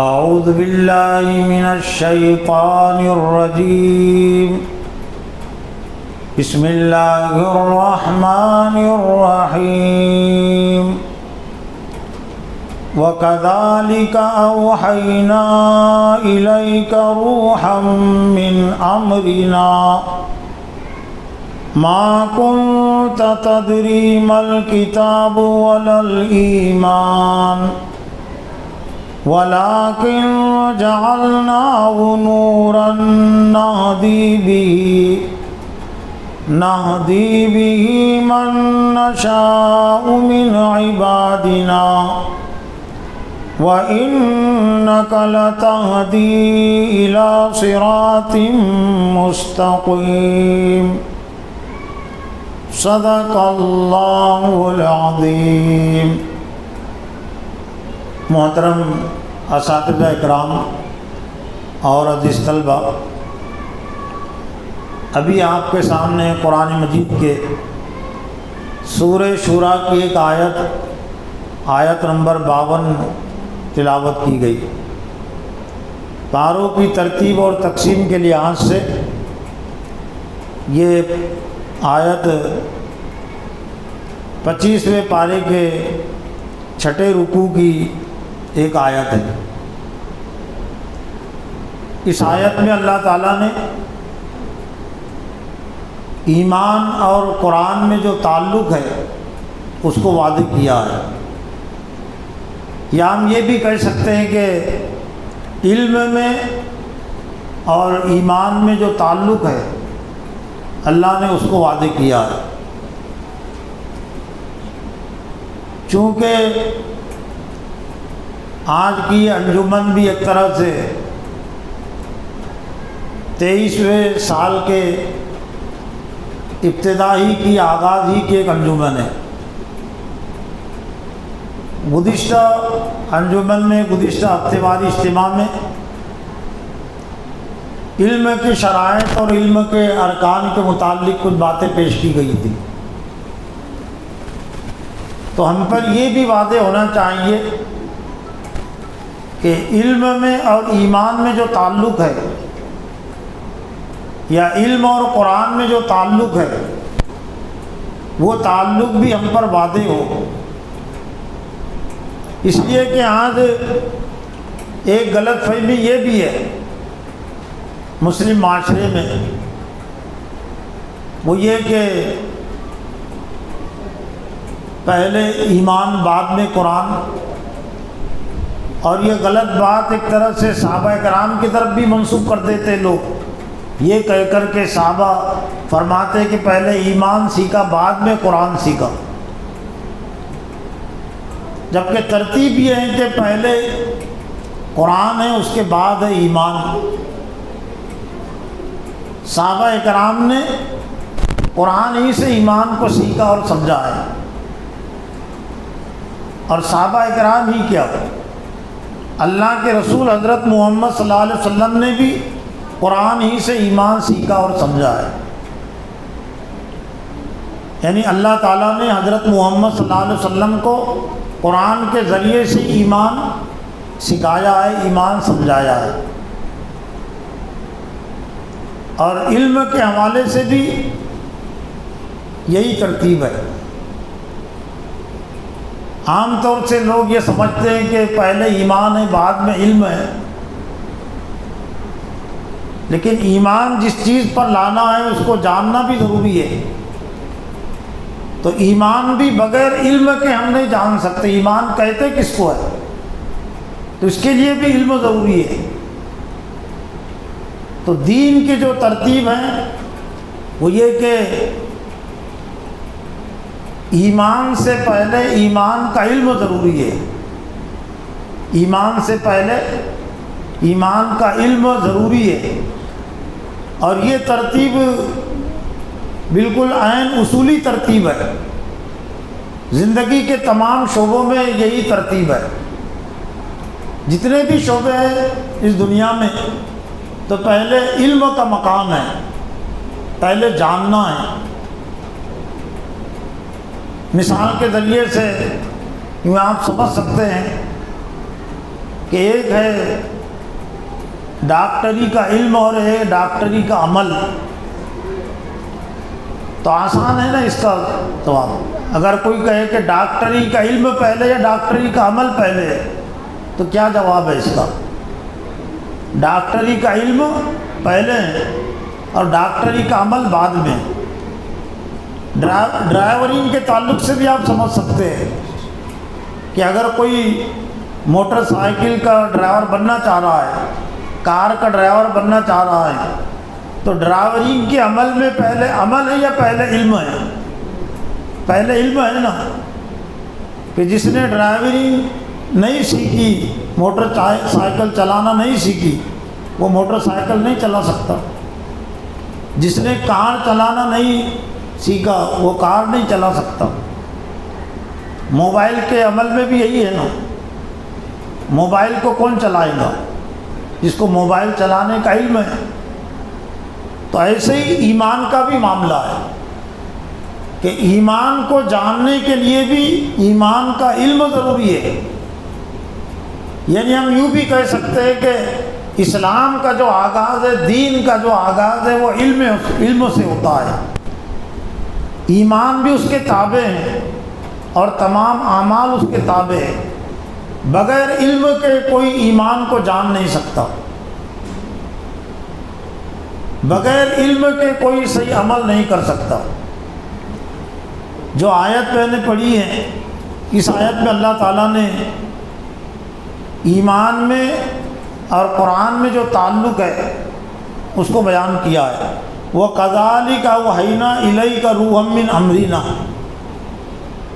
اعوذ باللہ من الشیطان الرجیم بسم اللہ الرحمن الرحیم وَكَذَلِكَ أَوْحَيْنَا إِلَيْكَ رُوحًا مِّنْ أَمْرِنَا مَا كُنْتَ تَدْرِي مَا الْكِتَابُ وَلَا الْإِيمَانُ وَلَكِنْ جَعَلْنَاهُ نُورًا نَهْدِي بِهِ مَن نَّشَاءُ مِنْ عِبَادِنَا وَإِنَّكَ لَتَهْدِي إِلَى صِرَاطٍ مُّسْتَقِيمٍ صدق اللہ العظیم۔ محترم اساتذہ اکرام اور عزیز طلبہ، ابھی آپ کے سامنے قرآن مجید کے سورہ شورى کی ایک آیت نمبر 52 تلاوت کی گئی۔ پاروں کی ترتیب اور تقسیم کے لحاظ سے یہ آیت 25ویں پارے کے 6 رکوع کی ایک آیت ہے۔ اس آیت میں اللہ تعالیٰ نے ایمان اور قرآن میں جو تعلق ہے اس کو واضح کیا ہے، یا ہم یہ بھی کہہ سکتے ہیں کہ علم میں اور ایمان میں جو تعلق ہے اللہ نے اس کو واضح کیا ہے۔ چونکہ آج کی انجمن بھی ایک طرح سے 23ویں سال کے ابتدائی کی آغاز ہی کی ایک انجمن ہے۔ گزشتہ انجمن میں گزشتہ ہفتے واری اجتماع میں علم کی شرائط اور علم کے ارکان کے متعلق کچھ باتیں پیش کی گئی تھی، تو ہم پر یہ بھی واضح ہونا چاہیے کہ علم میں اور ایمان میں جو تعلق ہے، یا علم اور قرآن میں جو تعلق ہے، وہ تعلق بھی ہم پر واضح ہو۔ اس لیے کہ آج ایک غلط فہمی یہ بھی ہے مسلم معاشرے میں، وہ یہ کہ پہلے ایمان بعد میں قرآن، اور یہ غلط بات ایک طرح سے صحابہ کرام کی طرف بھی منسوب کر دیتے لوگ، یہ کہہ کر کے صحابہ فرماتے کہ پہلے ایمان سیکھا بعد میں قرآن سیکھا، جبکہ ترتیب یہ ہے کہ پہلے قرآن ہے اس کے بعد ہے ایمان۔ صحابہ کرام نے قرآن ہی سے ایمان کو سیکھا اور سمجھا ہے، اور صحابہ کرام ہی کیا، اللہ کے رسول حضرت محمد صلی اللہ علیہ وسلم نے بھی قرآن ہی سے ایمان سیکھا اور سمجھا ہے۔ یعنی اللہ تعالیٰ نے حضرت محمد صلی اللہ علیہ وسلم کو قرآن کے ذریعے سے ایمان سکھایا ہے، ایمان سمجھایا ہے، اور علم کے حوالے سے بھی یہی ترتیب ہے۔ عام طور سے لوگ یہ سمجھتے ہیں کہ پہلے ایمان ہے بعد میں علم ہے، لیکن ایمان جس چیز پر لانا ہے اس کو جاننا بھی ضروری ہے۔ تو ایمان بھی بغیر علم کے ہم نہیں جان سکتے، ایمان کہتے کس کو ہے، تو اس کے لیے بھی علم ضروری ہے۔ تو دین کی جو ترتیب ہے وہ یہ کہ ایمان سے پہلے ایمان کا علم ضروری ہے، ایمان سے پہلے ایمان کا علم ضروری ہے، اور یہ ترتیب بالکل عین اصولی ترتیب ہے۔ زندگی کے تمام شعبوں میں یہی ترتیب ہے۔ جتنے بھی شعبے ہیں اس دنیا میں، تو پہلے علم کا مقام ہے، پہلے جاننا ہے۔ مثال کے ذریعے سے یوں آپ سمجھ سکتے ہیں کہ ایک ہے ڈاکٹری کا علم اور ہے ڈاکٹری کا عمل، تو آسان ہے نا اس کا جواب۔ اگر کوئی کہے کہ ڈاکٹری کا علم پہلے یا ڈاکٹری کا عمل پہلے ہے، تو کیا جواب ہے اس کا؟ ڈاکٹری کا علم پہلے ہے اور ڈاکٹری کا عمل بعد میں۔ ڈرائیورنگ کے تعلق سے بھی آپ سمجھ سکتے ہیں کہ اگر کوئی موٹر سائیکل کا ڈرائیور بننا چاہ رہا ہے، کار کا ڈرائیور بننا چاہ رہا ہے، تو ڈرائیورنگ کے عمل میں پہلے عمل ہے یا پہلے علم ہے؟ پہلے علم ہے نا، کہ جس نے ڈرائیورنگ نہیں سیکھی، موٹر سائیکل چلانا نہیں سیکھی، وہ موٹر سائیکل نہیں چلا سکتا۔ جس نے کار چلانا نہیں سیکھا وہ کار نہیں چلا سکتا۔ موبائل کے عمل میں بھی یہی ہے نا، موبائل کو کون چلائے گا؟ جس کو موبائل چلانے کا علم ہے۔ تو ایسے ہی ایمان کا بھی معاملہ ہے کہ ایمان کو جاننے کے لیے بھی ایمان کا علم ضروری ہے۔ یعنی ہم یوں بھی کہہ سکتے ہیں کہ اسلام کا جو آغاز ہے، دین کا جو آغاز ہے، وہ علم سے ہوتا ہے۔ ایمان بھی اس کے تابع ہیں اور تمام اعمال اس کے تابع ہیں۔ بغیر علم کے کوئی ایمان کو جان نہیں سکتا، بغیر علم کے کوئی صحیح عمل نہیں کر سکتا۔ جو آیت میں نے پڑھی ہے، اس آیت میں اللہ تعالیٰ نے ایمان میں اور قرآن میں جو تعلق ہے اس کو بیان کیا ہے۔ وَكَذَلِكَ أَوْحَيْنَا إِلَيْكَ رُوحًا مِّنْ أَمْرِنَا،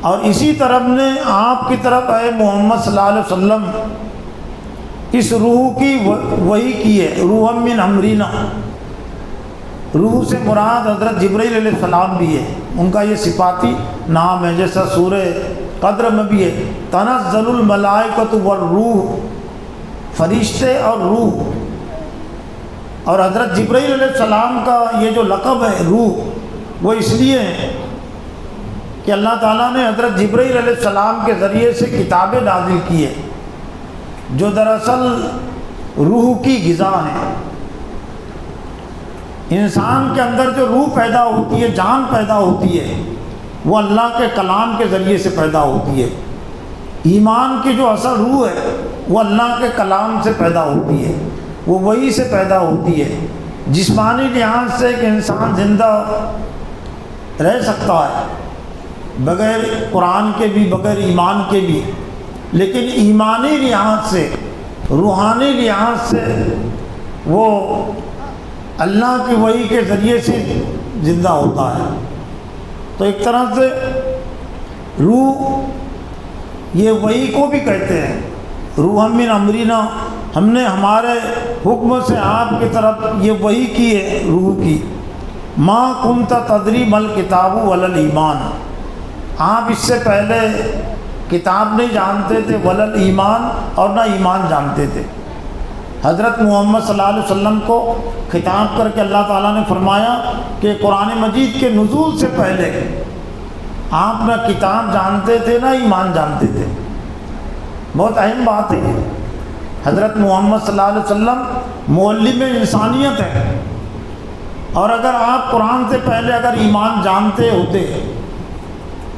اور اسی طرف نے آپ کی طرف اے محمد صلی اللہ علیہ وسلم اس روح کی وحی کی ہے۔ روحًا مِّنْ أَمْرِنَا، روح سے مراد حضرت جبرائیل علیہ السلام بھی ہے، ان کا یہ صفاتی نام ہے، جیسا سورہ قدر میں بھی ہے تنزل الملائکۃ والروح، فرشتے اور روح۔ اور حضرت جبرائیل علیہ السلام کا یہ جو لقب ہے روح، وہ اس لیے ہے کہ اللہ تعالیٰ نے حضرت جبرائیل علیہ السلام کے ذریعے سے کتابیں نازل کی ہے جو دراصل روح کی غذا ہیں۔ انسان کے اندر جو روح پیدا ہوتی ہے، جان پیدا ہوتی ہے، وہ اللہ کے کلام کے ذریعے سے پیدا ہوتی ہے۔ ایمان کی جو اصل روح ہے وہ اللہ کے کلام سے پیدا ہوتی ہے، وہ وحی سے پیدا ہوتی ہے۔ جسمانی لحاظ سے ایک انسان زندہ رہ سکتا ہے بغیر قرآن کے بھی، بغیر ایمان کے بھی، لیکن ایمانی لحاظ سے، روحانی لحاظ سے وہ اللہ کی وحی کے ذریعے سے زندہ ہوتا ہے۔ تو ایک طرح سے روح، یہ وحی کو بھی کہتے ہیں، روحًا مِّنْ أَمْرِنَا، ہم نے ہمارے حکم سے آپ کی طرف یہ وحی کی ہے روح کی۔ مَا كُنْتَ تَدْرِي مَا الْكِتَابُ وَلَا الْإِيمَانُ، آپ اس سے پہلے کتاب نہیں جانتے تھے، ولا الایمان، اور نہ ایمان جانتے تھے۔ حضرت محمد صلی اللہ علیہ وسلم کو خطاب کر کے اللہ تعالیٰ نے فرمایا کہ قرآن مجید کے نزول سے پہلے آپ نہ کتاب جانتے تھے نہ ایمان جانتے تھے۔ بہت اہم بات ہے یہ۔ حضرت محمد صلی اللہ علیہ وسلم معلم انسانیت ہے، اور اگر آپ قرآن سے پہلے اگر ایمان جانتے ہوتے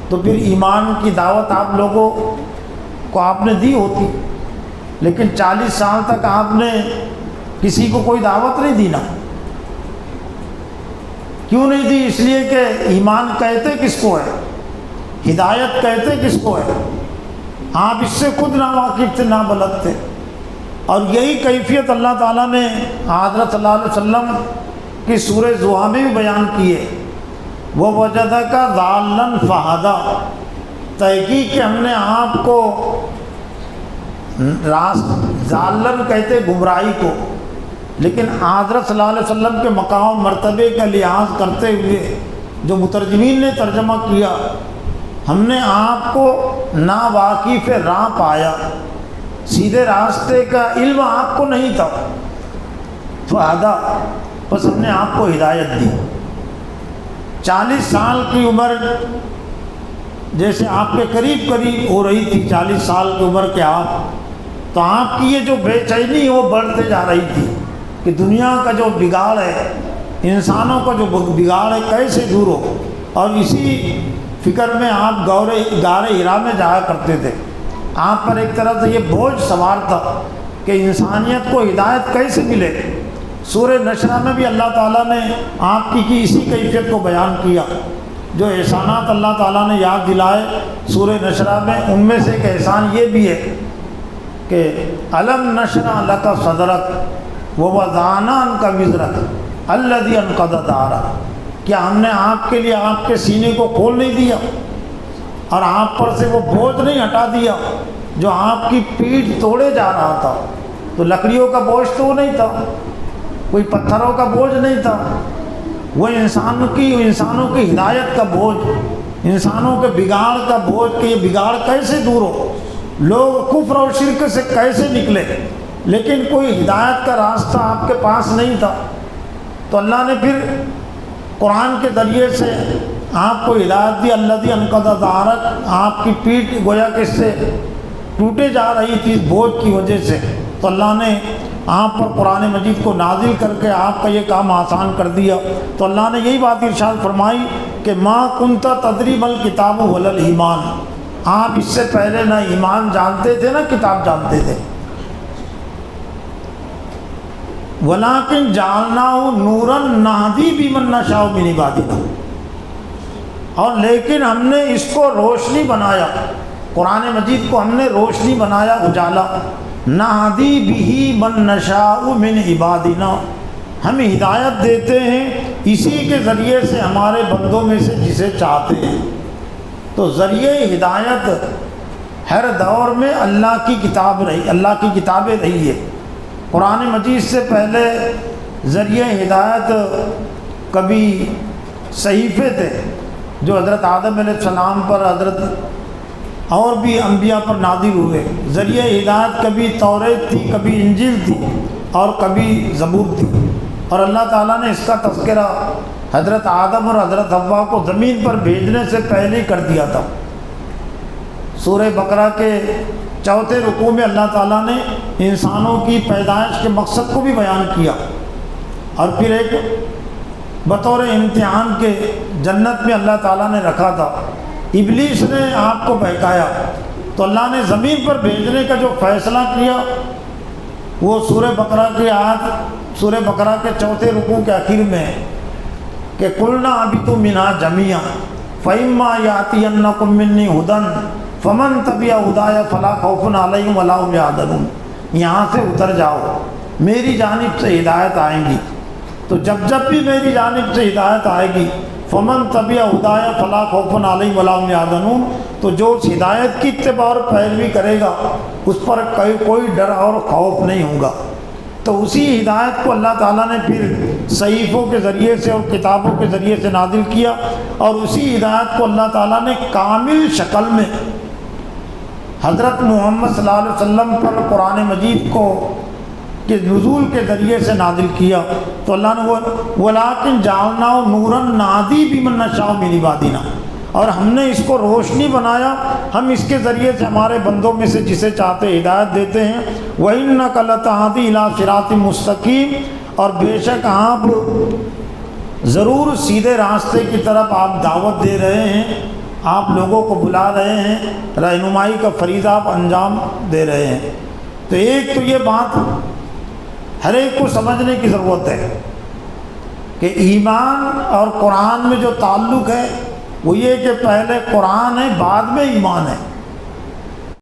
تو پھر ایمان کی دعوت آپ لوگوں کو آپ نے دی ہوتی، لیکن 40 سال تک آپ نے کسی کو کوئی دعوت نہیں دی نا۔ کیوں نہیں دی؟ اس لیے کہ ایمان کہتے کس کو ہے، ہدایت کہتے کس کو ہے، آپ اس سے خود نہ واقف تھے، نہ بلد تھے۔ اور یہی کیفیت اللہ تعالیٰ نے حضرت صلی اللہ علیہ وسلم کی سورہ ضحیٰ میں بھی بیان کی ہے۔ وَوَجَدَكَ ضَالًّا فَهَدَىٰ، تحقیق کہ ہم نے آپ کو ضالًّا کہتے گمراہی کو، لیکن حضرت صلی اللہ علیہ وسلم کے مقام و مرتبے کا لحاظ کرتے ہوئے جو مترجمین نے ترجمہ کیا، ہم نے آپ کو ناواقف راہ پایا، سیدھے راستے کا علم آپ کو نہیں تھا، فَهَدَىٰ، بس ہم نے آپ کو ہدایت دی۔ 40 سال کی عمر جیسے آپ کے قریب قریب ہو رہی تھی، 40 سال کی عمر کے آپ تو آپ کی یہ جو بے چینی ہے وہ بڑھتے جا رہی تھی کہ دنیا کا جو بگاڑ ہے، انسانوں کا جو بگاڑ ہے کیسے دور ہو، اور اسی فکر میں آپ غار ہرا میں جایا کرتے تھے۔ آپ پر ایک طرح سے یہ بوجھ سوار تھا کہ انسانیت کو ہدایت کیسے ملے۔ سورہ نشرہ میں بھی اللہ تعالیٰ نے آپ کی اسی کیفیت کو بیان کیا۔ جو احسانات اللہ تعالیٰ نے یاد دلائے سورہ نشرہ میں، ان میں سے ایک احسان یہ بھی ہے کہ الم نشرح لک صدرک ووضعنا عنک وزرک الذی انقض ظہرک، کیا ہم نے آپ کے لیے آپ کے سینے کو کھول نہیں دیا اور آپ پر سے وہ بوجھ نہیں ہٹا دیا جو آپ کی پیٹھ توڑے جا رہا تھا؟ تو لکڑیوں کا بوجھ تو وہ نہیں تھا، کوئی پتھروں کا بوجھ نہیں تھا، وہ انسانوں کی ہدایت کا بوجھ، انسانوں کے بگاڑ کا بوجھ کہ یہ بگاڑ کیسے دور ہو، لوگ کفر اور شرک سے کیسے نکلے، لیکن کوئی ہدایت کا راستہ آپ کے پاس نہیں تھا۔ تو اللہ نے پھر قرآن کے ذریعے سے آپ کو ہدایت دی، الذی انقض ظہرک، آپ کی پیٹھ گویا کہ اس سے ٹوٹے جا رہی تھی اس بوجھ کی وجہ سے، تو اللہ نے آپ پر قرآن مجید کو نازل کر کے آپ کا یہ کام آسان کر دیا۔ تو اللہ نے یہی بات ارشاد فرمائی کہ ما کنت تدری ما الکتاب ولا الایمان، آپ اس سے پہلے نہ ایمان جانتے تھے نہ کتاب جانتے تھے، ولیکن جعلناہ نورا نہدی بمن نشاء من عبادنا، اور لیکن ہم نے اس کو روشنی بنایا، قرآن مجید کو ہم نے روشنی بنایا، اجالا، نہدی بہ من نشاء من عبادنا، ہم ہدایت دیتے ہیں اسی کے ذریعے سے ہمارے بندوں میں سے جسے چاہتے ہیں۔ تو ذریعہ ہدایت ہر دور میں اللہ کی کتاب رہی، اللہ کی کتابیں رہی ہے۔ قرآن مجید سے پہلے ذریعہ ہدایت کبھی صحیفے تھے جو حضرت آدم علیہ السلام پر، حضرت اور بھی انبیاء پر نازل ہوئے۔ ذریعہ ہدایت کبھی توریت تھی، کبھی انجیل تھی، اور کبھی زبور تھی، اور اللہ تعالیٰ نے اس کا تذکرہ حضرت آدم اور حضرت حوا کو زمین پر بھیجنے سے پہلے ہی کر دیا تھا۔ سورہ بقرہ کے چوتھے رکوع میں اللہ تعالیٰ نے انسانوں کی پیدائش کے مقصد کو بھی بیان کیا، اور پھر ایک بطور امتحان کے جنت میں اللہ تعالیٰ نے رکھا تھا۔ ابلیس نے آپ کو بہکایا، تو اللہ نے زمین پر بھیجنے کا جو فیصلہ کیا وہ سورہ بقرہ کی آیت، سورہ بقرہ کے چوتھے رکوع کے آخر میں کہ قُلْنَا اهْبِطُوا مِنْهَا جَمِيعًا فَإِمَّا يَأْتِيَنَّكُم مِّنِّي هُدًى فَمَن تَبِعَ هُدَايَ فَلَا خَوْفٌ عَلَيْهِمْ وَلَا هُمْ يَحْزَنُونَ، یہاں سے اتر جاؤ، میری جانب سے ہدایت آئیں گی۔ تو جب بھی میری جانب سے ہدایت آئے گی، فَمَن تَبِعَ هُدَايَ فَلَا خَوْفٌ عَلَيْهِمْ وَلَا هُمْ يَحْزَنُونَ، تو جو اس ہدایت کی اتباع اور پیروی کرے گا اس پر کوئی ڈر اور خوف نہیں ہوگا۔ تو اسی ہدایت کو اللہ تعالیٰ نے پھر صحیفوں کے ذریعے سے اور کتابوں کے ذریعے سے نازل کیا، اور اسی ہدایت کو اللہ تعالیٰ نے کامل شکل میں حضرت محمد صلی اللہ علیہ وسلم پر قرآن مجید کو کے نزول کے ذریعے سے نازل کیا۔ تو اللہ نے وَلَٰكِن جَعَلْنَاهُ نُورًا نَهْدِي بِمَن نَّشَاءُ مِنْ عِبَادِنَا، اور ہم نے اس کو روشنی بنایا، ہم اس کے ذریعے سے ہمارے بندوں میں سے جسے چاہتے ہدایت دیتے ہیں۔ وَإِنَّكَ لَتَهْدِي إِلَىٰ صِرَاطٍ مُّسْتَقِيمٍ، اور بے شک آپ ضرور سیدھے راستے کی طرف آپ دعوت دے رہے ہیں، آپ لوگوں کو بلا رہے ہیں، رہنمائی کا فریضہ آپ انجام دے رہے ہیں۔ تو ایک تو یہ بات ہر ایک کو سمجھنے کی ضرورت ہے کہ ایمان اور قرآن میں جو تعلق ہے وہ یہ کہ پہلے قرآن ہے بعد میں ایمان ہے۔